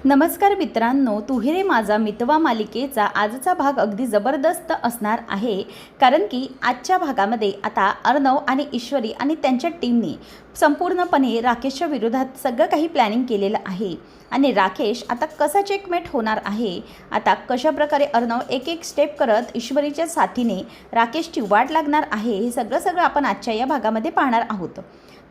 नमस्कार मित्रांनो, तू ही रे माझा मितवा मालिकेचा आजचा भाग अगदी जबरदस्त असणार आहे. कारण की आजच्या भागामध्ये आता अर्णव आणि ईश्वरी आणि त्यांच्या टीमने संपूर्णपणे राकेशच्या विरोधात सगळं काही प्लॅनिंग केलेलं आहे. आणि राकेश आता कसा चेकमेट होणार आहे, आता कशाप्रकारे अर्णव एक एक स्टेप करत ईश्वरीच्या साथीने राकेशची वाट लागणार आहे, हे सगळं आपण आजच्या या भागामध्ये पाहणार आहोत.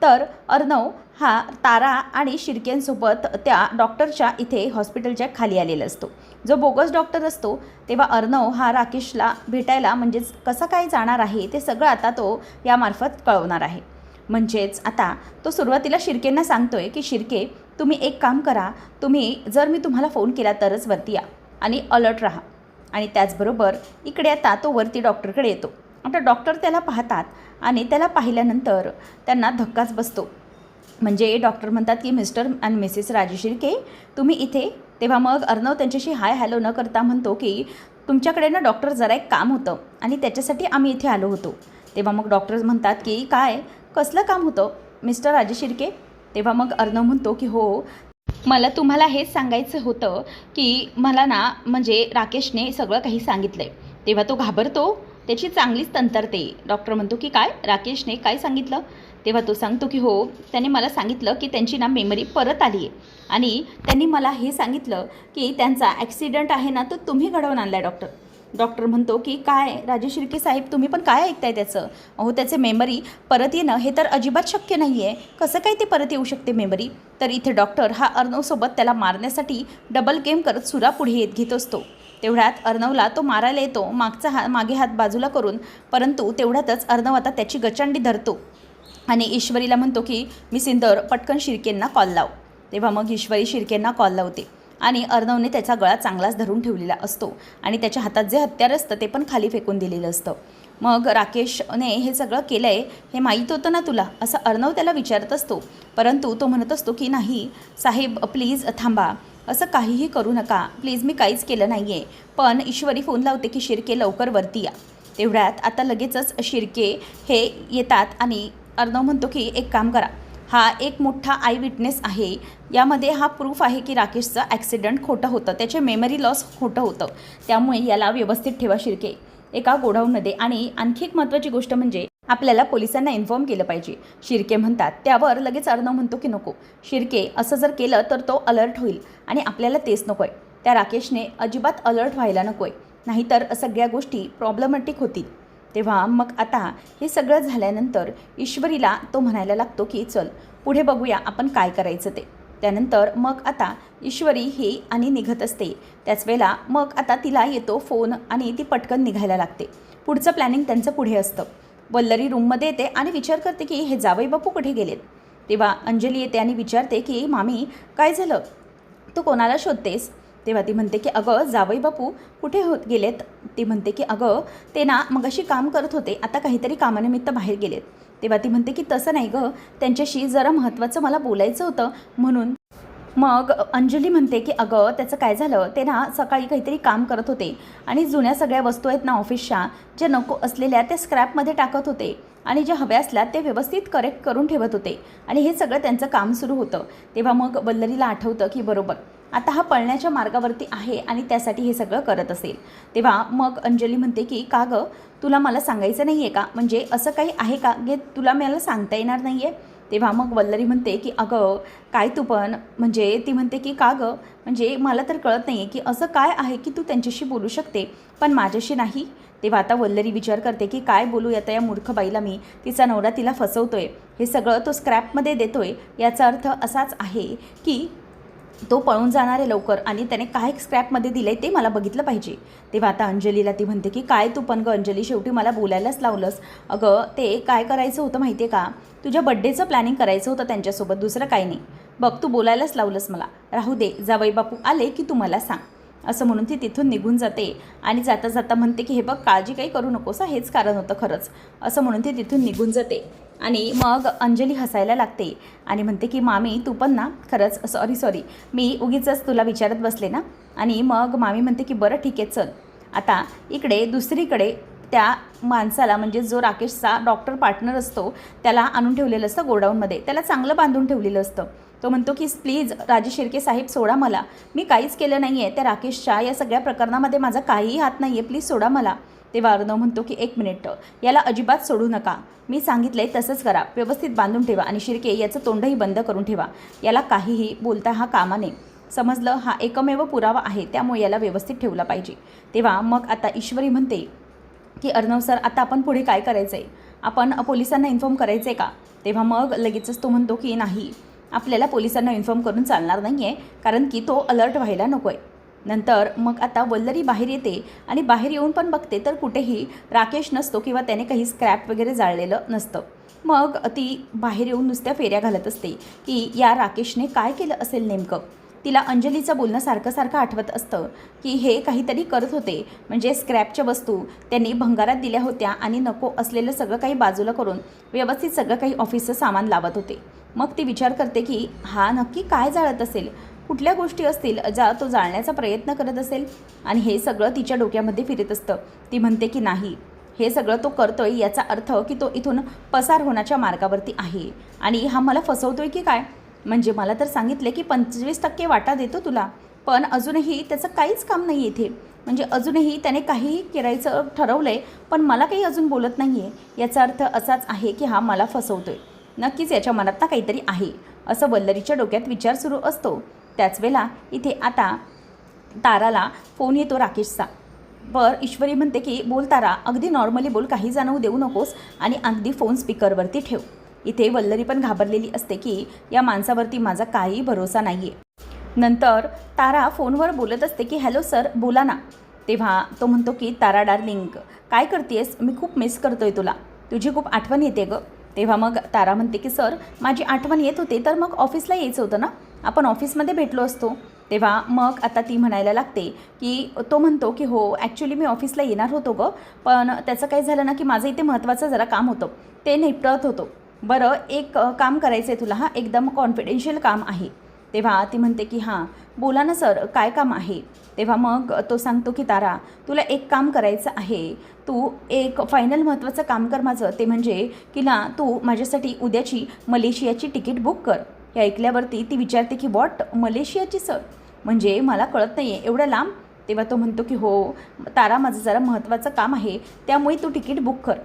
तर अर्णव हा तारा आणि शिर्केंसोबत त्या डॉक्टरच्या इथे हॉस्पिटलच्या खाली आलेला असतो. जो बोगस डॉक्टर असतो, तेव्हा अर्णव हा राकेशला भेटायला म्हणजेच कसं काय जाणार आहे ते सगळं आता तो यामार्फत कळवणार आहे. म्हणजेच आता तो सुरुवातीला शिर्केंना सांगतोय की शिर्के, तुम्ही एक काम करा, तुम्ही जर मी तुम्हाला फोन केला तरच वरती या आणि अलर्ट राहा. आणि त्याचबरोबर इकडे आता तो वरती डॉक्टरकडे येतो. आता डॉक्टर त्याला पाहतात आणि त्याला पाहिल्यानंतर त्यांना धक्काच बसतो. म्हणजे डॉक्टर म्हणतात की मिस्टर आणि मिसेस राजू शिर्के, तुम्ही इथे. तेव्हा मग अर्णव त्यांच्याशी हाय हॅलो न करता म्हणतो की तुमच्याकडे ना डॉक्टर जरा एक काम होतं आणि त्याच्यासाठी आम्ही इथे आलो होतो. तेव्हा मग डॉक्टर्स म्हणतात की काय, कसलं काम होतं मिस्टर राजू शिर्के? तेव्हा मग अर्णव म्हणतो की हो, मला तुम्हाला हेच सांगायचं होतं की मला ना म्हणजे राकेशने सगळं काही सांगितलं आहे. तेव्हा तो घाबरतो, त्याची चांगलीच तंतरते. डॉक्टर म्हणतो की काय, राकेशने काय सांगितलं? तेव्हा तो सांगतो की हो, त्याने मला सांगितलं की त्यांची ना मेमरी परत आली आहे आणि त्यांनी मला हे सांगितलं की त्यांचा ॲक्सिडेंट आहे ना तो तुम्ही घडवून आणला आहे डॉक्टर. डॉक्टर म्हणतो की काय राजू शिर्के साहेब, तुम्ही पण काय ऐकताय त्याचं? अहो, त्याचे मेमरी परत येणं हे तर अजिबात शक्य नाही आहे. कसं काय ते परत येऊ शकते मेमरी? तर इथे डॉक्टर हा अर्णवसोबत त्याला मारण्यासाठी डबल गेम करत सुरापुढे घेत असतो. तेवढ्यात अर्णवला तो मारायला येतो, मागे हात बाजूला करून. परंतु तेवढ्यातच अर्णव आता त्याची गचांडी धरतो आणि ईश्वरीला म्हणतो की मी सिंदर, पटकन शिर्केंना कॉल लाव. तेव्हा मग ईश्वरी शिर्केंना कॉल लावते आणि अर्णवने त्याचा गळा चांगलाच धरून ठेवलेला असतो आणि त्याच्या हातात जे हत्यार असतं ते पण खाली फेकून दिलेलं असतं. मग राकेशने हे सगळं केलं आहे हे माहीत होतं ना तुला, असं अर्णव त्याला विचारत असतो. परंतु तो म्हणत असतो की नाही साहेब, प्लीज थांबा, असं काहीही करू नका प्लीज, मी काहीच केलं नाही आहे. पण ईश्वरी फोन लावते की शिर्के लवकर वरती या. तेवढ्यात आता लगेचच शिर्के हे येतात आणि अर्णव म्हणतो की एक काम करा, हा एक मोठा आय विटनेस आहे, यामध्ये हा प्रूफ आहे की राकेशचं ॲक्सिडेंट खोटं होतं, त्याचे मेमरी लॉस खोटं होतं, त्यामुळे याला व्यवस्थित ठेवा शिर्के एका गोडाऊनमध्ये. आणि आणखी एक महत्त्वाची गोष्ट म्हणजे आपल्याला पोलिसांना इन्फॉर्म केलं पाहिजे, शिर्के म्हणतात. त्यावर लगेच अर्णव म्हणतो की नको शिर्के, असं जर केलं तर तो अलर्ट होईल आणि आपल्याला तेच नको आहे. त्या राकेशने अजिबात अलर्ट व्हायला नको आहे, नाहीतर सगळ्या गोष्टी प्रॉब्लेमॅटिक होतील. तेव्हा मग आता हे सगळं झाल्यानंतर ईश्वरीला तो म्हणायला लागतो की चल पुढे बघूया आपण काय करायचं ते. त्यानंतर मग आता ईश्वरी ही आणि निघत असते. त्याच वेळेला मग आता तिला येतो फोन आणि ती पटकन निघायला लागते. पुढचं प्लॅनिंग त्यांचं पुढे असतं. वल्लरी रूममध्ये येते आणि विचार करते की हे जावई बापू कुठे गेलेत. तेव्हा अंजली येते आणि विचारते की मामी काय झालं, तू कोणाला शोधतेस? तेव्हा ती म्हणते की अगं जावई बापू कुठे गेलेत? ती म्हणते की अगं ते ना मगाशी काम करत होते, आता काहीतरी कामानिमित्त बाहेर गेलेत. तेव्हा ती म्हणते की तसं नाही गं, त्यांच्याशी जरा महत्त्वाचं मला बोलायचं होतं म्हणून. मग अंजली म्हणते की अगं त्याचं काय झालं, ते ना सकाळी काहीतरी काम करत होते आणि जुन्या सगळ्या वस्तू आहेत ना ऑफिसच्या, ज्या नको असलेल्या त्या स्क्रॅपमध्ये टाकत होते आणि ज्या हव्या असल्या ते व्यवस्थित करेक्ट करून ठेवत होते आणि हे सगळं त्यांचं काम सुरू होतं. तेव्हा मग वल्लरीला आठवतं की बरोबर आता हा पळण्याच्या मार्गावरती आहे आणि त्यासाठी हे सगळं करत असेल. तेव्हा मग अंजली म्हणते की का गं, तुला मला सांगायचं नाही आहे का? म्हणजे असं काही आहे का की तुला मला सांगता येणार नाही आहे? तेव्हा मग वल्लरी म्हणते की अगं काय तू पण, म्हणजे ती म्हणते की का गं, म्हणजे मला तर कळत नाही आहे की असं काय आहे की तू त्यांच्याशी बोलू शकते पण माझ्याशी नाही. तेव्हा आता वल्लरी विचार करते की काय बोलू आता या मूर्ख बाईला मी, तिचा नवरा तिला फसवतोय, हे सगळं तो स्क्रॅपमध्ये देतोय, याचा अर्थ असाच आहे की तो पळून जाणार आहे लवकर आणि त्याने काय स्क्रॅपमध्ये दिलं आहे ते मला बघितलं पाहिजे. तेव्हा आता अंजलीला ती म्हणते की काय तू पण गं अंजली, शेवटी मला बोलायलाच लावलंस. अगं ते काय करायचं होतं माहिती आहे का, तुझ्या बड्डेचं प्लॅनिंग करायचं होतं त्यांच्यासोबत, दुसरं काही नाही. बघ तू बोलायलाच लावलंस मला, राहू दे, जावई बापू आले की तू मला सांग. असं म्हणून ती तिथून निघून जाते आणि जाता जाता म्हणते की हे बघ काळजी काही करू नकोस, हेच कारण होतं खरंच. असं म्हणून ती तिथून निघून जाते. आणि मग अंजली हसायला लागते आणि म्हणते की मामी तू पण ना खरंच सॉरी मी उगीचच तुला विचारत बसले ना. आणि मग मामी म्हणते की बरं ठीक आहे चल. आता इकडे दुसरीकडे त्या माणसाला म्हणजे जो राकेशचा डॉक्टर पार्टनर असतो त्याला आणून ठेवलेलं असतं गोडाऊनमध्ये, त्याला चांगलं बांधून ठेवलेलं असतं. तो म्हणतो की प्लीज राजेश शिर्के साहेब सोडा मला, मी काहीच केलं नाही आहे, त्या राकेशच्या या सगळ्या प्रकरणामध्ये माझा काहीही हात नाही आहे, प्लीज सोडा मला. तेव्हा अर्णव म्हणतो की एक मिनिट, याला अजिबात सोडू नका, मी सांगितलं आहे तसंच करा, व्यवस्थित बांधून ठेवा आणि शिर्के याचं तोंडही बंद करून ठेवा, याला काहीही बोलता हा कामा नये, समजलं, हा एकमेव पुरावा आहे, त्यामुळे याला व्यवस्थित ठेवला पाहिजे. तेव्हा मग आता ईश्वरी म्हणते की अर्णव सर, आता आपण पुढे काय करायचं आहे, आपण पोलिसांना इन्फॉर्म करायचं आहे का? तेव्हा मग लगेचच तो म्हणतो की नाही, आपल्याला पोलिसांना इन्फॉर्म करून चालणार नाही आहे, कारण की तो अलर्ट व्हायला नको आहे. नंतर मग आता वल्लरी बाहेर येते आणि बाहेर येऊन पण बघते तर कुठेही राकेश नसतो किंवा त्याने काही स्क्रॅप वगैरे जाळलेलं नसतं. मग ती बाहेर येऊन नुसत्या फेऱ्या घालत असते की या राकेशने काय केलं असेल नेमकं. तिला अंजलीचं बोलणं सारखं सारखं आठवत असतं की हे काहीतरी करत होते, म्हणजे स्क्रॅपच्या वस्तू त्यांनी भंगारात दिल्या होत्या आणि नको असलेलं सगळं काही बाजूला करून व्यवस्थित सगळं काही ऑफिसचं सामान लावत होते. मग ती विचार करते की हा नक्की काय जाळत असेल, कुठल्या गोष्टी असतील ज्या तो जाळण्याचा प्रयत्न करत असेल, आणि हे सगळं तिच्या डोक्यामध्ये फिरत असतं. ती म्हणते की नाही, हे सगळं तो करतोय याचा अर्थ की तो इथून पसार होण्याच्या मार्गावरती आहे आणि हा मला फसवतोय की काय. म्हणजे मला तर सांगितले की 25% वाटा देतो तुला, पण अजूनही त्याचं काहीच काम नाही इथे, म्हणजे अजूनही त्याने काहीही करायचं ठरवलं आहे पण मला काही अजून बोलत नाही आहे, याचा अर्थ असाच आहे की हा मला फसवतोय, नक्कीच याच्या मनात ना काहीतरी आहे, असं वल्लरीच्या डोक्यात विचार सुरू असतो. त्याच वेळेला इथे आता ताराला फोन येतो राकेशचा. ईश्वरी म्हणते की बोल तारा, अगदी नॉर्मली बोल, काही जाणवू देऊ नकोस आणि अगदी फोन स्पीकरवरती ठेव. इथे वल्लरी पण घाबरलेली असते की या माणसावरती माझा काही भरोसा नाही आहे. नंतर तारा फोनवर बोलत असते की हॅलो सर, बोला ना. तेव्हा तो म्हणतो की तारा डार्लिंग, काय करतेस, मी खूप मिस करतोय तुला, तुझी खूप आठवण येते गं. तेव्हा मग तारा म्हणते की सर, माझी आठवण येत होते तर मग ऑफिसला यायचं होतं ना, आपण ऑफिसमध्ये भेटलो असतो. तेव्हा मग आता ती म्हणायला लागते की तो म्हणतो की हो ॲक्च्युली मी ऑफिसला येणार होतो गं, पण त्याचं काय झालं ना की माझं इथे महत्त्वाचं जरा काम होतं, ते निपटत होतो. बरं, एक काम करायचं आहे तुला, हां, एकदम कॉन्फिडेन्शियल काम आहे. तेव्हा ती म्हणते की हां बोला ना सर, काय काम आहे. तेव्हा मग तो सांगतो की तारा, तुला एक काम करायचं आहे, तू एक फायनल महत्त्वाचं काम कर माझं, ते म्हणजे की ना तू माझ्यासाठी उद्याची मलेशियाची तिकीट बुक कर. हे ऐकल्यावरती ती विचारते की वॉट, मलेशियाची सर, म्हणजे मला कळत नाही आहे, एवढं लांब. तेव्हा तो म्हणतो की हो तारा, माझं जरा महत्त्वाचं काम आहे, त्यामुळे तू तिकीट बुक कर.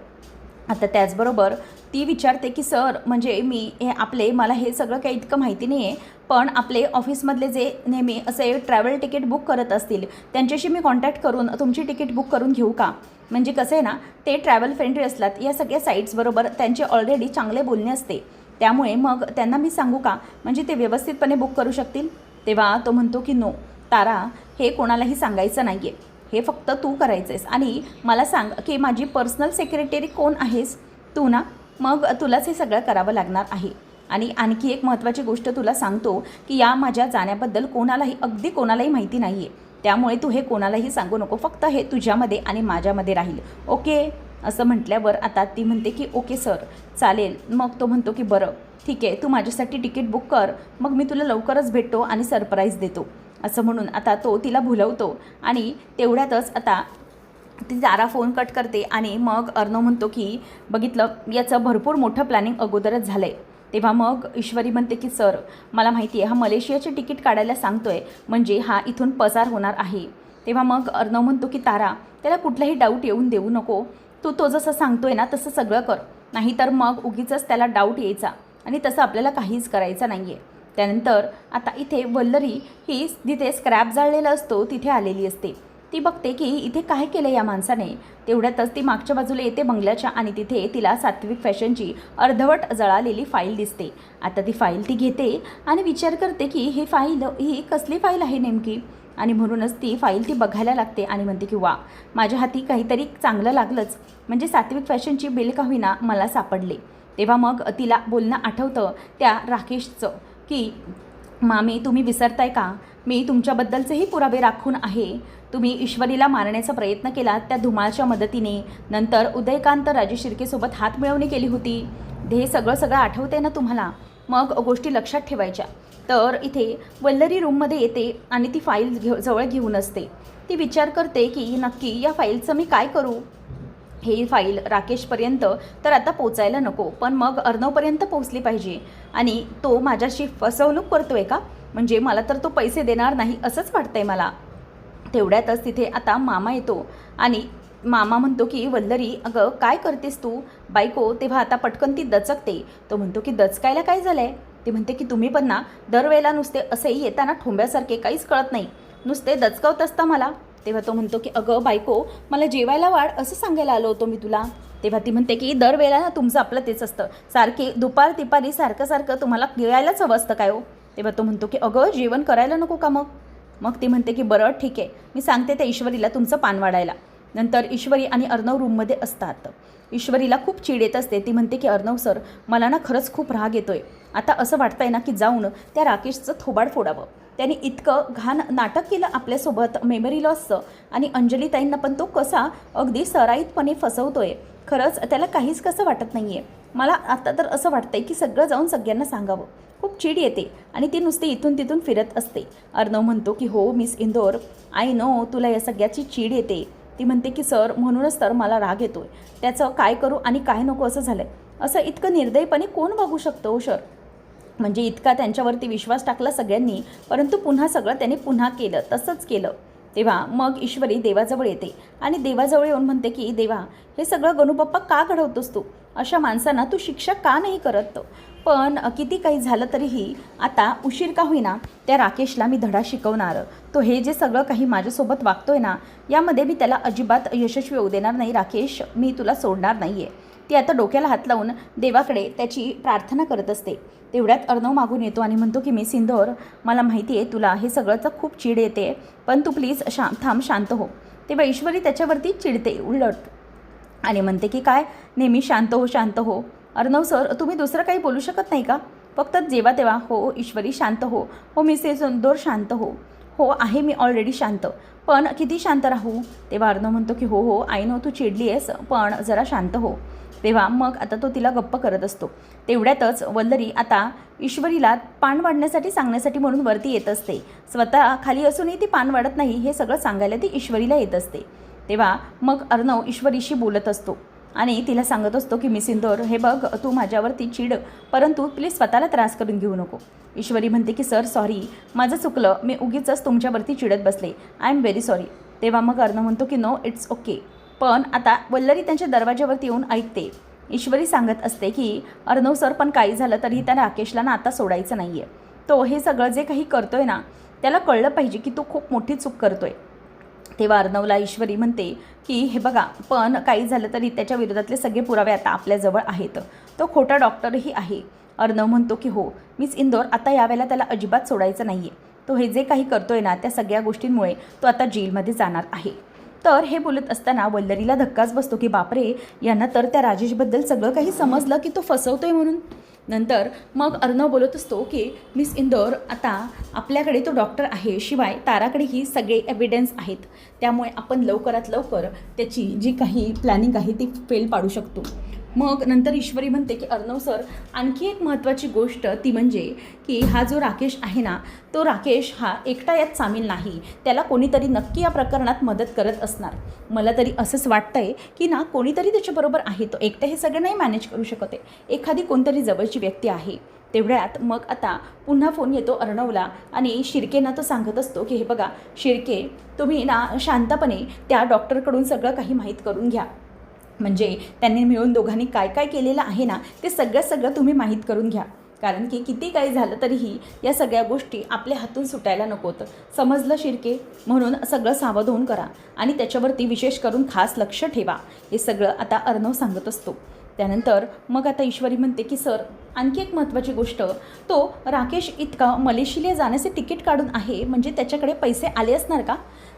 आता त्याचबरोबर ती विचारते की सर, म्हणजे मी मला हे सगळं काही इतकं माहिती नाही आहे, पण आपले ऑफिसमधले जे नेहमी असे ट्रॅव्हल तिकीट बुक करत असतील त्यांच्याशी मी कॉन्टॅक्ट करून तुमची तिकीट बुक करून घेऊ का. म्हणजे कसं आहे ना, ते ट्रॅव्हल फ्रेंडली असतात, या सगळ्या साईट्सबरोबर त्यांचे ऑलरेडी चांगले बोलणे असते, त्यामुळे मग त्यांना मी सांगू का, म्हणजे ते व्यवस्थितपणे बुक करू शकतील. तेव्हा तो म्हणतो की नो तारा, हे कोणालाही सांगायचं नाही आहे, हे फक्त तू करायचं आहेस, आणि मला सांग की माझी पर्सनल सेक्रेटरी कोण आहेस तू ना, मग तुलाच हे सगळं करावं लागणार आहे. आणि आणखी एक महत्त्वाची गोष्ट तुला सांगतो की या माझ्या जाण्याबद्दल अगदी कोणालाही माहिती नाही आहे, त्यामुळे तू हे कोणालाही सांगू नको, फक्त हे तुझ्यामध्ये आणि माझ्यामध्ये राहील, ओके. असं म्हटल्यावर आता ती म्हणते की ओके सर, चालेल. मग तो म्हणतो की बरं ठीक आहे, तू माझ्यासाठी तिकीट बुक कर, मग मी तुला लवकरच भेटतो आणि सरप्राईज देतो. असं म्हणून आता तो तिला भुलवतो आणि तेवढ्यातच आता ती तारा फोन कट करते आणि मग अर्णव म्हणतो की बघितलं, याचं भरपूर मोठं प्लॅनिंग अगोदरच झालं आहे. तेव्हा मग ईश्वरी म्हणते की सर, मला माहिती आहे, हा मलेशियाचे तिकीट काढायला सांगतो आहे, म्हणजे हा इथून पसार होणार आहे. तेव्हा मग अर्णव म्हणतो की तारा, त्याला कुठलाही डाऊट येऊन देऊ नको, तो जसं सांगतो आहे ना तसं सगळं कर, नाहीतर मग उगीचच त्याला डाऊट यायचा, आणि तसं आपल्याला काहीच करायचं नाही आहे. त्यानंतर आता इथे वल्लरी ही जिथे स्क्रॅप जाळलेला असतो तिथे आलेली असते. ती बघते की इथे काय केलं या माणसाने. तेवढ्यातच ती मागच्या बाजूला येते बंगल्याच्या, आणि तिथे तिला सात्विक फॅशनची अर्धवट जळालेली फाईल दिसते. आता ती फाईल ती घेते आणि विचार करते की ही कसली फाईल आहे नेमकी, आणि म्हणूनच ती फाईल ती बघायला लागते आणि म्हणते की वा, माझ्या हाती काहीतरी चांगलं लागलंच, म्हणजे सात्विक फॅशनची बिल का होईना मला सापडले. तेव्हा मग तिला बोलणं आठवतं त्या राकेशचं की मामी, तुम्ही विसरताय का, मी तुमच्याबद्दलचेही पुरावे राखून आहे. तुम्ही ईश्वरीला मारण्याचा प्रयत्न केला त्या धुमाळच्या मदतीने, नंतर उदयकांत राजेश शिर्केसोबत हात मिळवणी केली होती, हे सगळं आठवते ना तुम्हाला, मग गोष्टी लक्षात ठेवायच्या. तर इथे वल्लरी रूममध्ये येते आणि ती फाईल जवळ घेऊन असते. ती विचार करते की नक्की या फाईलचं मी काय करू. ही फाईल राकेशपर्यंत तर आता पोचायला नको, पण मग अर्णवपर्यंत पोचली पाहिजे. आणि तो माझ्याशी फसवणूक करतोय का? म्हणजे मला तर तो पैसे देणार नाही असंच वाटतंय मला. तेवढ्यातच तिथे आता मामा येतो आणि मामा म्हणतो की वल्लरी, अगं काय करतेस तू बायको? तेव्हा आता पटकन ती दचकते. तो म्हणतो की दचकायला काय झालं आहे? ती म्हणते की तुम्ही पण ना दरवेळेला नुसते असे येताना ठोंब्यासारखे, काहीच कळत नाही, नुसते दचकवत असता मला. तेव्हा तो म्हणतो की अगं बायको, मला जेवायला वाढ असं सांगायला आलो होतो मी तुला. तेव्हा ती म्हणते की दरवेळेला ना तुमचं आपलं तेच असतं, सारखे दुपार तिपारी सारखं सारखं तुम्हाला गिळायलाच हवं असतं काय हो? तेव्हा तो म्हणतो की अगं जेवण करायला नको का मग? मग ती म्हणते की बरं ठीक आहे, मी सांगते त्या ईश्वरीला तुमचं पान वाढायला. नंतर ईश्वरी आणि अर्णव रूममध्ये असतात. ईश्वरीला खूप चीड येत असते. ती म्हणते की अर्णव सर, मला ना खरंच खूप राग येतोय. आता असं वाटतंय ना की जाऊन त्या राकेशचं थोबाड फोडावं. त्याने इतकं घाण नाटक केलं आपल्यासोबत मेमरी लॉसचं, आणि अंजलीताईंना पण तो कसा अगदी सराईतपणे फसवतोय. खरंच त्याला काहीच कसं वाटत नाही आहे. मला आता तर असं वाटतंय की सगळं जाऊन सगळ्यांना सांगावं. खूप चीड येते आणि ती नुसती इथून तिथून फिरत असते. अर्णव म्हणतो की हो मिस इंदोर, आय नो तुला या सगळ्याची चीड येते. ती म्हणते की सर, म्हणूनच तर मला राग येतोय. त्याचं काय करू आणि काय नको असं झालं आहे. असं इतकं निर्दयीपणे कोण वागू शकतो सर? म्हणजे इतका त्यांच्यावरती विश्वास टाकला सगळ्यांनी, परंतु पुन्हा सगळं त्याने पुन्हा केलं, तसंच केलं. तेव्हा मग ईश्वरी देवाजवळ येते आणि देवाजवळ येऊन म्हणते की देवा, हे सगळं गणूपप्पा का घडवतोस तू? अशा माणसांना तू शिक्षा का नाही करत? पण किती काही झालं तरीही आता उशीर का होईना त्या राकेशला मी धडा शिकवणार. तो हे जे सगळं काही माझ्यासोबत वागतोय ना, यामध्ये मी त्याला अजिबात यशस्वी होऊ देणार नाही. राकेश, मी तुला सोडणार नाही आहे. ती आता डोक्याला हात लावून देवाकडे त्याची प्रार्थना करत असते. तेवढ्यात अर्णव मागून येतो आणि म्हणतो की मिस इंदोर, मला माहिती आहे तुला हे सगळंचं खूप चीड येते, पण तू प्लीज थांब, शांत हो. तेव्हा ईश्वरी त्याच्यावरती चिडते उलट आणि म्हणते की काय नेहमी शांत हो शांत हो. अर्णव सर, तुम्ही दुसरं काही बोलू शकत नाही का? फक्त जेव्हा तेव्हा हो ईश्वरी शांत हो, हो मिस इंदोर शांत हो. हो आहे मी ऑलरेडी शांत, पण किती शांत राहू? तेव्हा अर्णव म्हणतो की हो हो आय नो तू चिडली आहेस, पण जरा शांत हो. तेव्हा मग आता तो तिला गप्प करत असतो. तेवढ्यातच वल्लरी आता ईश्वरीला पान वाढण्यासाठी सांगण्यासाठी म्हणून वरती येत असते. स्वतः खाली असूनही ती पान वाढत नाही हे सगळं सांगायला ती ईश्वरीला येत असते. तेव्हा मग अर्णव ईश्वरीशी बोलत असतो आणि तिला सांगत असतो की मिस इंदोर, हे बघ तू माझ्यावरती चिड, परंतु प्लीज स्वतःला त्रास करून घेऊ नको. ईश्वरी म्हणते की सर सॉरी, माझं चुकलं, मी उगीचच तुमच्यावरती चिडत बसले, आय एम व्हेरी सॉरी. तेव्हा मग अर्णव म्हणतो की नो इट्स ओके. पण आता वल्लरी त्यांच्या दरवाज्यावरती येऊन ऐकते. ईश्वरी सांगत असते की अर्णव सर, पण काही झालं तरी त्या राकेशला ना आता सोडायचं नाही आहे. तो हे सगळं जे काही करतोय ना, त्याला कळलं पाहिजे की तो खूप मोठी चूक करतोय. तेव्हा अर्णवला ईश्वरी म्हणते की हे बघा, पण काही झालं तरी त्याच्या विरोधातले सगळे पुरावे आता आपल्याजवळ आहेत. तो खोटा डॉक्टरही आहे. अर्णव म्हणतो की हो मिस इंदोर, आता यावेळेला त्याला अजिबात सोडायचं नाही आहे. तो हे जे काही करतोय ना, त्या सगळ्या गोष्टींमुळे तो आता जेलमध्ये जाणार आहे. तर हे बोलत असताना वल्लरीला धक्काच बसतो की बापरे, यांना तर त्या राजेशबद्दल सगळं काही समजलं की तो फसवतोय म्हणून. नंतर मग अर्णव बोलत असतो की मिस इंदोर, आता आपल्याकडे तो डॉक्टर आहे, शिवाय ताराकडेही सगळे एव्हिडन्स आहेत, त्यामुळे आपण लवकरात लवकर त्याची जी काही प्लॅनिंग आहे ती फेल पाडू शकतो. मग नंतर ईश्वरी म्हणते की अर्णव सर, आणखी एक महत्त्वाची गोष्ट ती म्हणजे की हा जो राकेश आहे ना, तो राकेश हा एकटा यात सामील नाही. त्याला कोणीतरी नक्की या प्रकरणात मदत करत असणार. मला तरी असंच वाटतंय की ना कोणीतरी त्याच्याबरोबर आहे. तो एकटा हे सगळं नाही मॅनेज करू शकत आहे, एखादी कोणतरी जवळची व्यक्ती आहे. तेवढ्यात मग आता पुन्हा फोन येतो अर्णवला आणि शिर्केंना तो सांगत असतो की हे बघा शिर्के, तुम्ही ना शांतपणे त्या डॉक्टरकडून सगळं काही माहीत करून घ्या. म्हणजे त्यांनी मिळून दोघांनी काय काय केलेलं आहे ना, ते सगळं तुम्ही माहीत करून घ्या. कारण की किती काही झालं तरीही या सगळ्या गोष्टी आपल्या हातून सुटायला नकोत. समजलं शिर्के? म्हणून सगळं सावध होऊन करा आणि त्याच्यावरती विशेष करून खास लक्ष ठेवा. हे सगळं आता अर्णव सांगत असतो. त्यानंतर मग आता ईश्वरी म्हणते की सर, आणखी एक महत्त्वाची गोष्ट, तो राकेश इतका मलेशियाला जाण्याचे तिकीट काढून आहे, म्हणजे त्याच्याकडे पैसे आले असणार का?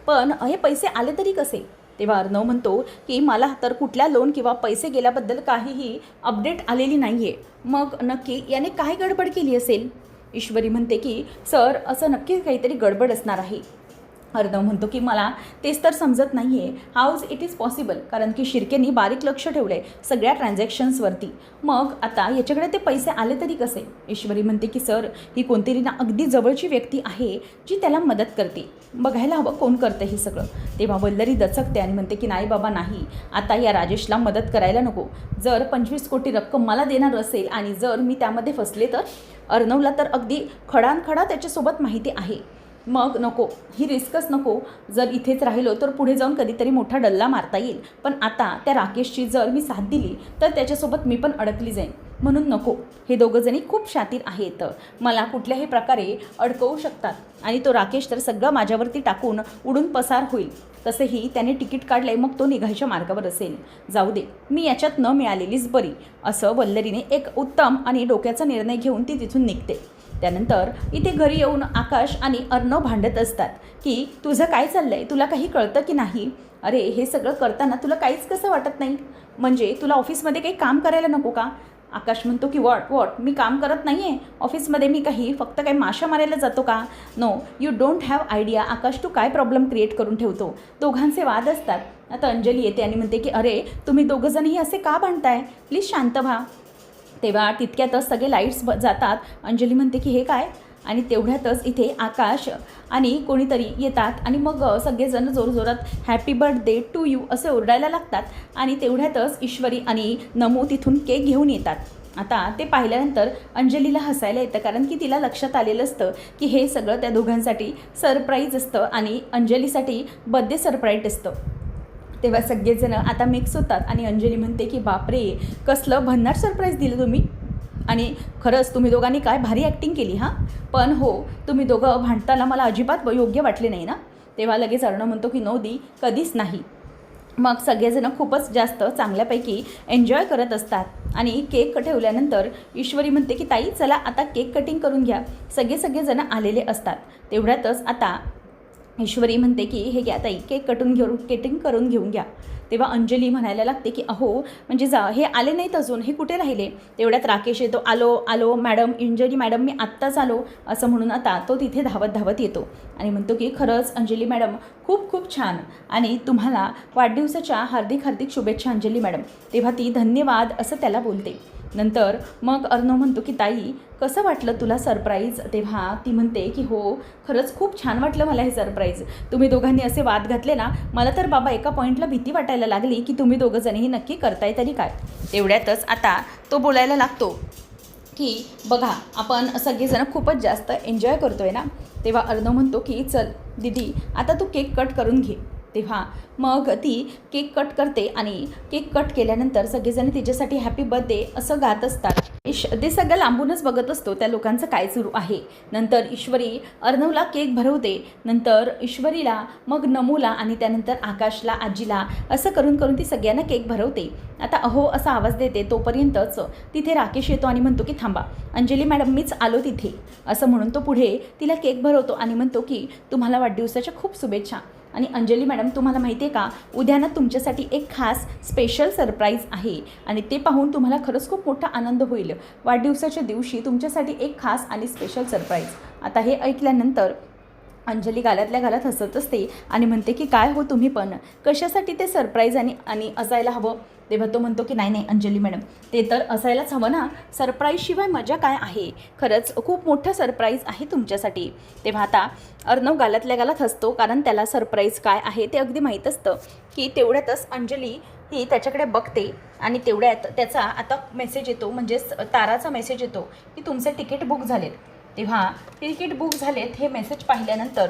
पण हे पैसे आले तरी कसे? तेव्हा अर्णव म्हणतो की मला तर कुठल्या लोन किंवा पैसे गेल्याबद्दल काहीही अपडेट आलेली नाही आहे. मग नक्की याने काय गडबड केली असेल? ईश्वरी म्हणते की सर, असं नक्कीच काहीतरी गडबड असणार आहे. अर्णव म्हणतो की मला तेच तर समजत नाही आहे, हाऊज इट इज पॉसिबल, कारण की शिर्केनी बारीक लक्ष ठेवलं आहे सगळ्या ट्रान्झॅक्शन्सवरती. मग आता याच्याकडे ते पैसे आले तरी कसे? ईश्वरी म्हणते की सर, ही कोणतरी ना अगदी जवळची व्यक्ती आहे जी त्याला मदत करते, बघायला हवं कोण करतं हे सगळं. तेव्हा वल्लरी दचकते आणि म्हणते की नाही बाबा नाही, आता या राजेशला मदत करायला नको. जर 25 कोटी रक्कम मला देणार असेल आणि जर मी त्यामध्ये फसले तर अर्णवला तर अगदी खडानखडा त्याच्यासोबत माहिती आहे, मग नको, ही रिस्कच नको. जर इथेच राहिलो तर पुढे जाऊन कधीतरी मोठा डल्ला मारता येईल, पण आता त्या राकेशची जर मी साथ दिली तर त्याच्यासोबत मी पण अडकली जाईन, म्हणून नको. हे दोघंजणी खूप शातीर आहेत, मला कुठल्याही प्रकारे अडकवू शकतात आणि तो राकेश तर सगळं माझ्यावरती टाकून उडून पसार होईल. तसेही त्याने तिकीट काढले, मग तो निघायच्या मार्गावर असेल. जाऊ दे, मी याच्यात न मिळालेलीच बरी, असं वल्लरीने एक उत्तम आणि डोक्याचा निर्णय घेऊन ती तिथून निघते. त्यानंतर इथे घरी येऊन आकाश आणि अर्णव भांडत असतात की तुझं काय चाललं आहे, तुला काही कळतं की नाही? अरे हे सगळं करताना तुला काहीच कसं वाटत नाही? म्हणजे तुला ऑफिसमध्ये काही काम करायला नको का? आकाश म्हणतो की वॉट मी काम करत नाही आहे ऑफिसमध्ये, मी फक्त काही माशा मारायला जातो का? No, you don't have idea. Akash, तू काय प्रॉब्लेम क्रिएट करून ठेवतो? दोघांचे वाद असतात. आता अंजली येते आणि म्हणते की अरे तुम्ही दोघंजणही असे का भांडताय, प्लीज शांत व्हा. तेव्हा तितक्यातच सगळे लाईट्स जातात. अंजली म्हणते की हे काय? आणि तेवढ्यातच इथे आकाश आणि कोणीतरी येतात आणि मग सगळेजण जोरजोरात हॅपी बर्थडे टू यू असे ओरडायला लागतात. आणि तेवढ्यातच ईश्वरी आणि नमू तिथून केक घेऊन येतात. आता ते पाहिल्यानंतर अंजलीला हसायला येतं, कारण की तिला लक्षात आलेलं असतं की हे सगळं त्या दोघांसाठी सरप्राईज असतं आणि अंजलीसाठी बर्थडे सरप्राईज असतं. तेव्हा सगळेजण आता मिक्स होतात आणि अंजली म्हणते की बापरे, कसलं भन्नाट सरप्राईज दिलं तुम्ही, आणि खरंच तुम्ही दोघांनी काय भारी ॲक्टिंग केली हां. पण हो, तुम्ही दोघं भांडताना मला अजिबात योग्य वाटले नाही ना. तेव्हा लगेच अर्णव म्हणतो की नो दी, कधीच नाही. मग सगळेजण खूपच जास्त चांगल्यापैकी एन्जॉय करत असतात आणि केक ठेवल्यानंतर ईश्वरी म्हणते की ताई चला आता केक कटिंग करून घ्या. सगळेजण आलेले असतात. तेवढ्यातच आता ईश्वरी म्हणते की हे घ्या ताई, केक कटिंग करून घेऊन घ्या. तेव्हा अंजली म्हणायला लागते की अहो म्हणजे हे आले नाहीत अजून, हे कुठे राहिले? तेवढ्यात राकेश येतो, आलो मॅडम, अंजली मॅडम मी आत्ताच आलो, असं म्हणून आता तो तिथे धावत येतो आणि म्हणतो की खरंच अंजली मॅडम खूप खूप छान, आणि तुम्हाला वाढदिवसाच्या हार्दिक शुभेच्छा अंजली मॅडम. तेव्हा ती धन्यवाद असं त्याला बोलते. नंतर मग अर्णव म्हणतो की ताई कसं वाटलं तुला सरप्राईज? तेव्हा ती म्हणते की हो खरंच खूप छान वाटलं मला हे सरप्राईज. तुम्ही दोघांनी असे वाद घातले ना, मला तर बाबा एका पॉईंटला भीती वाटायला लागली की तुम्ही दोघंजणही नक्की करताय तरी काय. तेवढ्यातच आता तो बोलायला लागतो की बघा आपण सगळेजण खूपच जास्त एन्जॉय करतोय ना. तेव्हा अर्णव म्हणतो की चल दीदी आता तू केक कट करून घे. तेव्हा मग ती केक कट करते आणि केक कट केल्यानंतर सगळेजण तिच्यासाठी हॅपी बर्थडे असं गात असतात. ते सगळं लांबूनच बघत असतो त्या लोकांचं काय सुरू आहे. नंतर ईश्वरी अर्णवला केक भरवते, नंतर ईश्वरीला, मग नमूला आणि त्यानंतर आकाशला, आजीला असं करून ती सगळ्यांना केक भरवते. आता अहो असा आवाज देते, तोपर्यंतच तिथे राकेश येतो आणि म्हणतो की थांबा अंजली मॅडम मीच आलो तिथे, असं म्हणून तो पुढे तिला केक भरवतो आणि म्हणतो की तुम्हाला वाढदिवसाच्या खूप शुभेच्छा. आणि अंजली मॅडम तुम्हाला माहिती आहे का, उद्या ना तुमच्यासाठी एक खास स्पेशल सरप्राईज आहे आणि ते पाहून तुम्हाला खरंच खूप मोठा आनंद होईल. वाढदिवसाच्या दिवशी तुमच्यासाठी एक खास आणि स्पेशल सरप्राईज. आता हे ऐकल्यानंतर अंजली गालातल्या गालात हसत असते आणि म्हणते की काय हो तुम्ही पण, कशासाठी ते सरप्राईज आणि असायला हवं? तेव्हा तो म्हणतो की नाही अंजली मॅडम, ते तर असायलाच हवं ना, सरप्राईजशिवाय मजा काय आहे, खरंच खूप मोठं सरप्राईज आहे तुमच्यासाठी. तेव्हा आता अर्णव गालातल्या गालात हसतो, कारण त्याला सरप्राईज काय आहे ते अगदी माहीत असतं. की तेवढ्यातच अंजली ही त्याच्याकडे बघते आणि तेवढ्यात त्याचा आता मेसेज येतो, म्हणजेच ताराचा मेसेज येतो की तुमचे तिकीट बुक झालेत. तेव्हा तिकीट बुक झालेत हे मेसेज पाहिल्यानंतर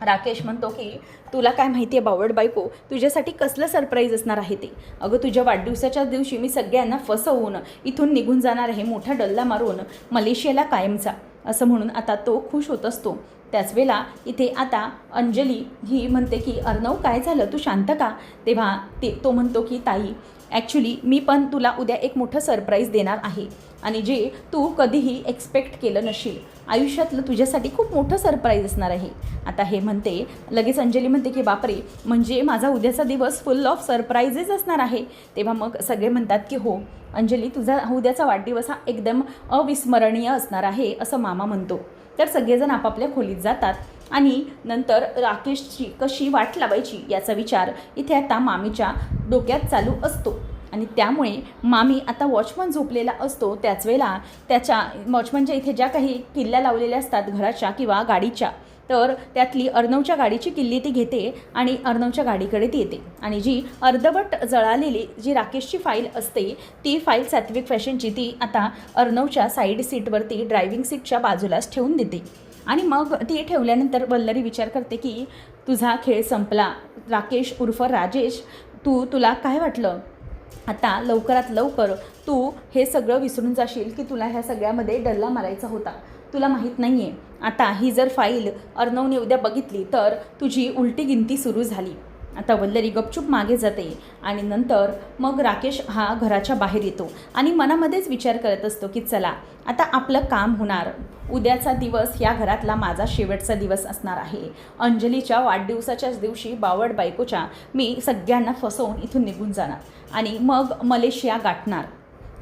राकेश म्हणतो की तुला काय माहिती आहे बावड बायको, तुझ्यासाठी कसलं सरप्राईज असणार आहे ते. अगं तुझ्या वाढदिवसाच्या दिवशी मी सगळ्यांना फसवून इथून निघून जाणार आहे, मोठा डल्ला मारून मलेशियाला कायमचा, असं म्हणून आता तो खुश होत असतो. त्याच वेळेला इथे आता अंजली ही म्हणते की अर्णव काय झालं, तू शांत का? तेव्हा तो म्हणतो की ताई ॲक्च्युली मी पण तुला उद्या एक मोठं सरप्राईज देणार आहे आणि जे तू कधीही एक्सपेक्ट केलं नशील, आयुष्यातलं तुझ्यासाठी खूप मोठं सरप्राईज असणार आहे. आता हे म्हणते, लगेच अंजली म्हणते की बापरे, म्हणजे माझा उद्याचा दिवस फुल ऑफ सरप्राईजेस असणार आहे. तेव्हा मग सगळे म्हणतात की हो अंजली, तुझा उद्याचा वाढदिवस हा एकदम अविस्मरणीय असणार आहे, असं मामा म्हणतो. तर सगळेजण आपापल्या खोलीत जातात आणि नंतर राकेशची कशी वाट लावायची याचा विचार इथे आता मामीच्या डोक्यात चालू असतो. आणि त्यामुळे मामी आता वॉचमन झोपलेला असतो त्याच वेळेला त्याच्या वॉचमनच्या इथे ज्या काही किल्ल्या लावलेल्या असतात घराच्या किंवा गाडीच्या, तर त्यातली अर्णवच्या गाडीची किल्ली ती घेते आणि अर्णवच्या गाडीकडे ती येते आणि जी अर्धवट जळालेली जी राकेशची फाईल असते ती फाईल सात्विक फॅशनची ती आता अर्णवच्या साईड सीटवरती ड्रायव्हिंग सीटच्या बाजूलाच ठेवून देते. आणि मग ती ठेवल्यानंतर वल्लरी विचार करते की तुझा खेळ संपला राकेश उर्फ राजेश. तुला काय वाटलं आता लवकरात लवकर तू हे सगळं विसरून जाशील की तुला ह्या सगळ्यामध्ये डल्ला मारायचा होता. तुला माहीत नाही आहे आता ही जर फाईल अर्णवने उद्या बघितली तर तुझी उलटी गिनती सुरू झाली. आता वल्लरी गपचूप मागे जाते आणि नंतर मग राकेश हा घराच्या बाहेर येतो आणि मनामध्येच विचार करत असतो की चला आता आपलं काम होणार. उद्याचा दिवस या घरातला माझा शेवटचा दिवस असणार आहे. अंजलीच्या वाढदिवसाच्याच दिवशी बावड बायकोच्या मी सगळ्यांना फसवून इथून निघून जाणार आणि मग मलेशिया गाठणार.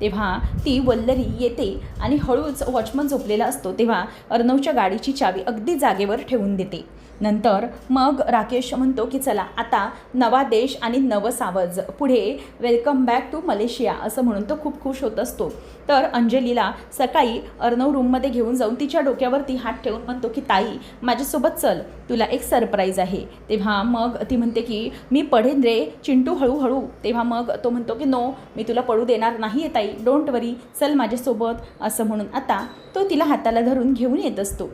तेव्हा ती वल्लरी येते आणि हळूच वॉचमन झोपलेला असतो तेव्हा अर्णवच्या गाडीची चावी अगदी जागेवर ठेवून देते. नंतर मग राकेश म्हणतो की चला आता नवा देश आणि नवं सावज, पुढे वेलकम बॅक टू मलेशिया असं म्हणून तो खूप खुश होत असतो. तर अंजलीला सकाळी अर्णव रूममध्ये घेऊन जाऊन तिच्या डोक्यावरती हात ठेवून म्हणतो की ताई माझ्यासोबत चल, तुला एक सरप्राईज आहे. तेव्हा मग ती म्हणते की मी पढेन रे चिंटू हळूहळू. तेव्हा मग तो म्हणतो की नो मी तुला पडू देणार नाही आहे ताई, डोंट वरी, चल माझ्यासोबत असं म्हणून आता तो तिला हाताला धरून घेऊन येत असतो.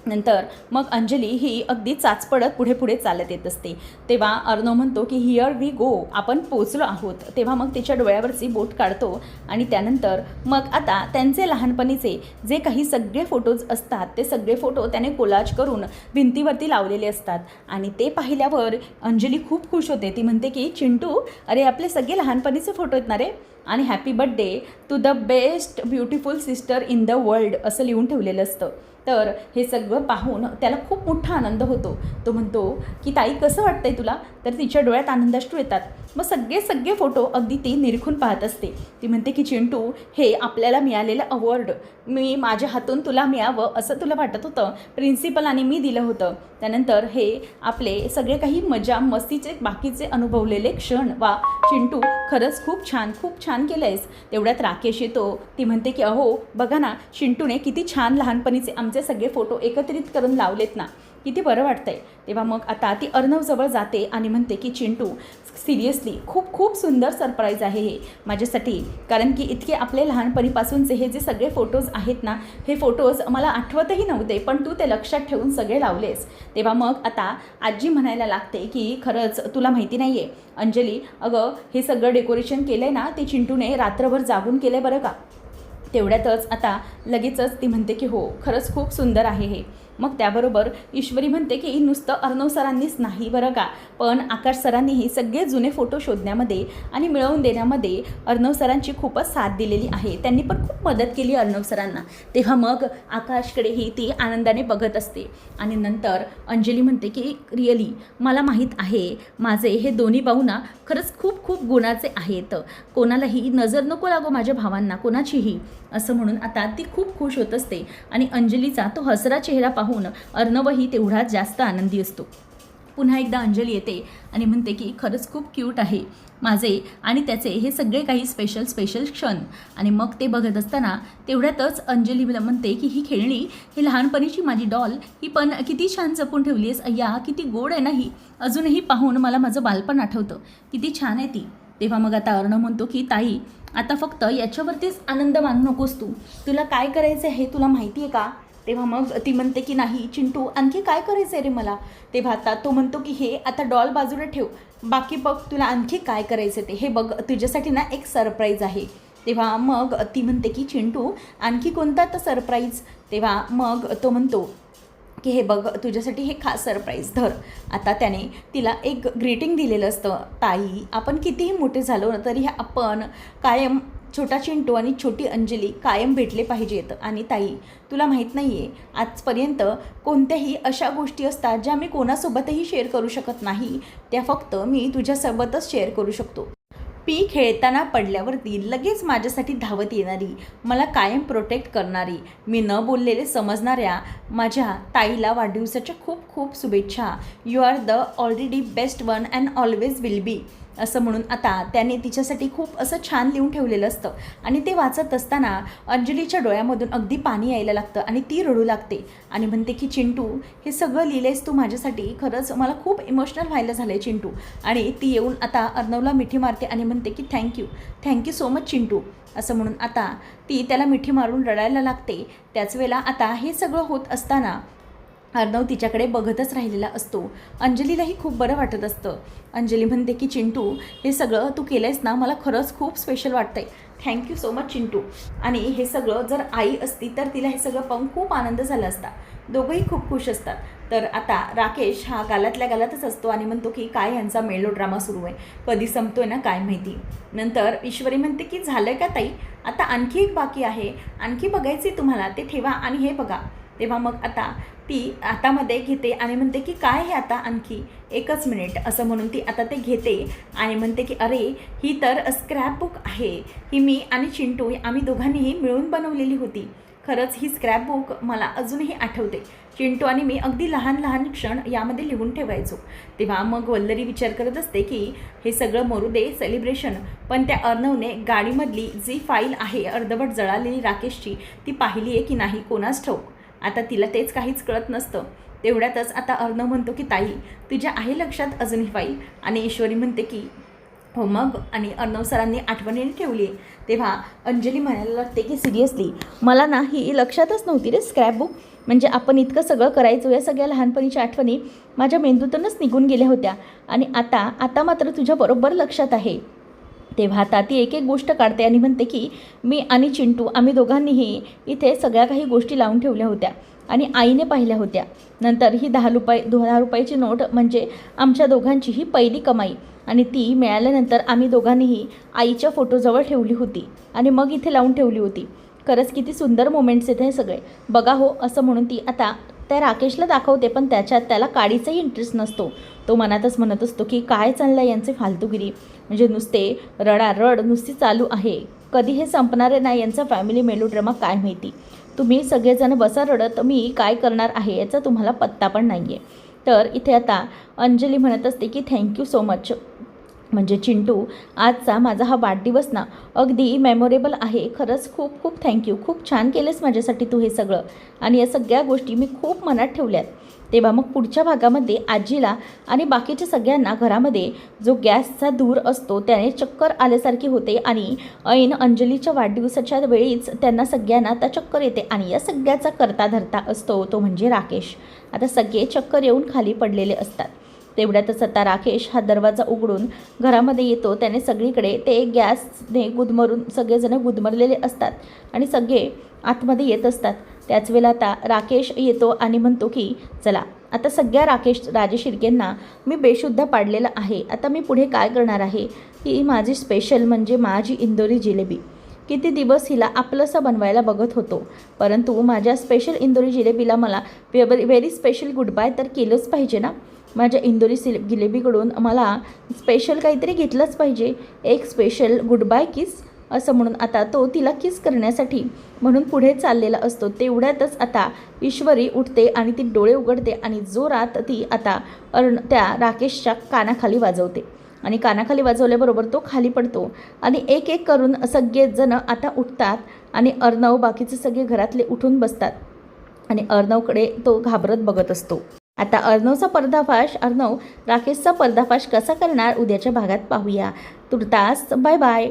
नंतर मग अंजली ही अगदी चाचपडत पुढे पुढे चालत येत असते. तेव्हा अर्णव म्हणतो की हिअर वी गो, आपण पोचलो आहोत. तेव्हा मग तिच्या डोळ्यावरची बोट काढतो आणि त्यानंतर मग आता त्यांचे लहानपणीचे जे काही सगळे फोटोज असतात ते सगळे फोटो त्याने कोलाज करून भिंतीवरती लावलेले असतात आणि ते पाहिल्यावर अंजली खूप खुश होते. ती म्हणते की चिंटू अरे आपले सगळे लहानपणीचे फोटो आहेत ना रे, आणि happy birthday to the best beautiful sister in the world असं लिहून ठेवलेलं असतं. तर हे सगळं पाहून त्याला खूप मोठा आनंद होतो. तो म्हणतो की ताई कसं वाटतंय तुला? तर तिच्या डोळ्यात आनंदाश्रू येतात. मग सगळे फोटो अगदी ती निरखून पाहत असते. ती म्हणते की चिंटू हे आपल्याला मिळालेलं अवॉर्ड मी माझ्या हातून तुला मिळावं असं तुला वाटत होतं, प्रिन्सिपल आणि मी दिलं होतं. त्यानंतर हे आपले सगळे काही मजा मस्तीचे बाकीचे अनुभवलेले क्षण, वा चिंटू खरंच खूप छान केलं आहेस. तेवढ्यात राकेश येतो. ती म्हणते की अहो बघा ना चिंटूने किती छान लहानपणीचे आमचे सगळे फोटो एकत्रित करून लावलेत ना, किती बरं वाटतंय. तेव्हा मग आता ती अर्णवजवळ जाते आणि म्हणते की चिंटू सिरियसली खूप सुंदर सरप्राईज आहे हे माझ्यासाठी, कारण की इतके आपले लहानपणीपासूनचे हे जे सगळे फोटोज आहेत ना, हे फोटोज मला आठवतही नव्हते पण तू ते लक्षात ठेवून सगळे लावलेस. तेव्हा मग आता आजी म्हणायला लागते की खरंच तुला माहिती नाही आहे अंजली, अगं हे सगळं डेकोरेशन केलं आहे ना ते चिंटूने रात्रभर जागून केलं आहे बरं का. तेवढ्यातच आता लगेचच ती म्हणते की हो खरंच खूप सुंदर आहे हे. मग त्याबरोबर ईश्वरी म्हणते की नुसतं अर्णव सरांनीच नाही बरं का, पण आकाश सरांनीही सगळे जुने फोटो शोधण्यामध्ये आणि मिळवून देण्यामध्ये अर्णव सरांची खूपच साथ दिलेली आहे. त्यांनी पण खूप मदत केली अर्णव सरांना. तेव्हा मग आकाशकडेही ती आनंदाने बघत असते. आणि नंतर अंजली म्हणते की रिअली मला माहीत आहे माझे हे दोन्ही भाऊ ना खरंच खूप गुणाचे आहेत, कोणालाही नजर नको लागो माझ्या भावांना कोणाचीही असं म्हणून आता ती खूप खुश होत असते. आणि अंजलीचा तो हसरा चेहरा पाहून अर्णवही तेवढाच जास्त आनंदी असतो. पुन्हा एकदा अंजली येते आणि म्हणते की खरंच खूप क्यूट आहे माझे आणि त्याचे हे सगळे काही स्पेशल क्षण. आणि मग ते बघत असताना तेवढ्यातच अंजली म्हणते की ही खेळणी, ही लहानपणीची माझी डॉल, ही पण किती छान जपून ठेवली आहेस अय्या, किती गोड आहे ना ही, अजूनही पाहून मला माझं बालपण आठवतं, किती छान आहे ती. तेव्हा मग आता अर्णव म्हणतो की ताई आता फक्त याच्यावरतीच आनंद मानू नकोस, तुला काय करायचं हे तुला माहिती आहे का? तेव्हा मग ती म्हणते की नाही चिंटू आणखी काय करायचं आहे रे मला. तेव्हा आता तो म्हणतो की हे आता डॉल बाजूला ठेव, बाकी बघ तुला आणखी काय करायचं ते, हे बघ तुझ्यासाठी ना एक सरप्राईज आहे. तेव्हा मग ती म्हणते की चिंटू आणखी कोणता आता सरप्राईज. तेव्हा मग तो म्हणतो की हे बघ तुझ्यासाठी हे खास सरप्राईज धर. आता त्याने तिला एक ग्रीटिंग दिलेलं असतं. ताई आपण कितीही मोठे झालो ना तरी आपण कायम छोटा चिंटू आणि छोटी अंजली कायम भेटले पाहिजेत. आणि ताई तुला माहीत नाही आहे आजपर्यंत कोणत्याही अशा गोष्टी असतात ज्या मी कोणासोबतही शेअर करू शकत नाही, त्या फक्त मी तुझ्यासोबतच शेअर करू शकतो. पी खेळताना पडल्यावरती लगेच माझ्यासाठी धावत येणारी, मला कायम प्रोटेक्ट करणारी, मी न बोललेले समजणाऱ्या माझ्या ताईला वाढदिवसाच्या खूप खूप शुभेच्छा. You are the already best one and always will be, असं म्हणून आता त्याने तिच्यासाठी खूप असं छान लिहून ठेवलेलं असतं. आणि ते वाचत असताना अंजलीच्या डोळ्यामधून अगदी पाणी यायला लागतं आणि ती रडू लागते आणि म्हणते की चिंटू, हे सगळं लिहिलेस तू माझ्यासाठी, खरंच मला खूप इमोशनल व्हायला झालं आहे चिंटू. आणि ती येऊन आता अर्णवला मिठी मारते आणि म्हणते की थँक्यू सो मच चिंटू, असं म्हणून आता ती त्याला मिठी मारून रडायला लागते. त्याच वेळेला आता हे सगळं होत असताना अर्णव तिच्याकडे बघतच राहिलेला असतो. अंजलीलाही खूप बरं वाटत असतं. अंजली म्हणते की चिंटू, हे सगळं तू केलं आहेस ना, मला खरंच खूप स्पेशल वाटतं आहे. Thank you so much Chintu. आणि हे सगळं जर आई असती तर तिला हे सगळं पाहून खूप आनंद झाला असता. दोघंही खूप खुश असतात. तर आता राकेश हा गालातल्या गालातच असतो आणि म्हणतो की काय यांचा मेलो ड्रामा सुरू आहे, कधी संपतोय ना काय माहिती. नंतर ईश्वरी म्हणते की झालं का ताई, आता आणखी एक बाकी आहे, आणखी बघायचे तुम्हाला, ते ठेवा आणि हे बघा. तेव्हा मग आता ती हातामध्ये घेते आणि म्हणते की काय हे आता आणखी एकच मिनिट, असं म्हणून ती आता ते घेते आणि म्हणते की अरे, ही तर स्क्रॅप बुक आहे, ही मी आणि चिंटू आम्ही दोघांनीही मिळून बनवलेली होती. खरंच ही स्क्रॅप बुक मला अजूनही आठवते. चिंटू आणि मी अगदी लहान लहान क्षण यामध्ये लिहून ठेवायचो. तेव्हा मग वल्लरी विचार करत असते की हे सगळं मरू दे सेलिब्रेशन, पण त्या अर्णवने गाडीमधली जी फाईल आहे अर्धवट जळालेली राकेशची, ती पाहिली आहे की नाही कोणास ठाऊक. आता तिला तेच काहीच कळत नसतं. तेवढ्यातच आता अर्णव म्हणतो की ताई, तुझ्या आहे लक्षात अजून ही फाईल, आणि ईश्वरी म्हणते की हो मग, आणि अर्णव सरांनी आठवणीने ठेवली आहे. तेव्हा अंजली म्हणायला लागते की सिरियसली मला ना ही लक्षातच नव्हती रे स्क्रॅप बुक, म्हणजे आपण इतकं सगळं करायचो, या सगळ्या लहानपणीच्या आठवणी माझ्या मेंदूतूनच निघून गेल्या होत्या आणि आता मात्र तुझ्या बरोबर लक्षात आहे. तेव्हा आता ती एक एक गोष्ट काढते आणि म्हणते की मी आणि चिंटू आम्ही दोघांनीही इथे सगळ्या काही गोष्टी लावून ठेवल्या होत्या आणि आईने पाहिल्या होत्या. नंतर ही 10 रुपयाची नोट म्हणजे आमच्या दोघांची ही पहिली कमाई, आणि ती मिळाल्यानंतर आम्ही दोघांनीही आईच्या फोटोजवळ ठेवली होती आणि मग इथे लावून ठेवली होती. खरंच किती सुंदर मोमेंट्स आहेत हे सगळे, बघा हो, असं म्हणून ती आता त्या राकेशला दाखवते. पण त्याला काडीचाही इंटरेस्ट नसतो. तो मनातच म्हणत असतो की काय चाललं आहे यांचे फालतूगिरी, म्हणजे नुसते रडारड नुसती चालू आहे, कधी हे संपणारे नाही यांचा फॅमिली मेलोड्रामा काय माहिती. तुम्ही सगळेजण बसा रडत, मी काय करणार आहे याचा तुम्हाला पत्ता पण नाही आहे. तर इथे आता अंजली म्हणत असते की थँक्यू सो मच, म्हणजे चिंटू, आजचा माझा हा वाढदिवस ना अगदी मेमोरेबल आहे. खरंच खूप खूप थँक्यू, खूप छान केलंस माझ्यासाठी तू हे सगळं, आणि या सगळ्या गोष्टी मी खूप मनात ठेवल्यात. तेव्हा मग पुढच्या भागामध्ये आजीला आणि बाकीच्या सगळ्यांना घरामध्ये जो गॅसचा धूर असतो त्याने चक्कर आल्यासारखी होते आणि ऐन अंजलीच्या वाढदिवसाच्या वेळीच त्यांना सगळ्यांना आता चक्कर येते, आणि या सगळ्याचा करता धरता असतो तो म्हणजे राकेश. आता सगळे चक्कर येऊन खाली पडलेले असतात. तेवढ्यातच आता राकेश हा दरवाजा उघडून घरामध्ये येतो. त्याने सगळीकडे ते गॅसने गुदमरून सगळेजण गुदमरलेले असतात आणि सगळे आतमध्ये येत असतात. त्याच वेळेला आता राकेश येतो आणि म्हणतो की चला आता सगळ्या राजे शिर्केंना मी बेशुद्ध पाडलेलं आहे, आता मी पुढे काय करणार आहे. ही माझी स्पेशल म्हणजे माझी इंदोरी जिलेबी, किती दिवस हिला आपलंसं बनवायला बघत होतो, परंतु माझ्या स्पेशल इंदोरी जिलेबीला मला व्हेरी स्पेशल गुड बाय तर केलंच पाहिजे ना. माझ्या इंदोरी जिलेबीकडून मला स्पेशल काहीतरी घेतलंच पाहिजे, एक स्पेशल गुड बाय किस, असं म्हणून आता तो तिला किस करण्यासाठी म्हणून पुढे चाललेला असतो. तेवढ्यातच आता ईश्वरी उठते आणि ती डोळे उघडते आणि जोरात ती आता त्या राकेशच्या कानाखाली वाजवते, आणि कानाखाली वाजवल्याबरोबर तो खाली पडतो आणि एक एक करून सगळेजण आता उठतात आणि अर्णव बाकीचे सगळे घरातले उठून बसतात आणि अर्णवकडे तो घाबरत बघत असतो. आता अर्णव राकेशचा पर्दाफाश कसा करणार उद्याच्या भागात पाहूया. तुर्तास बाय बाय.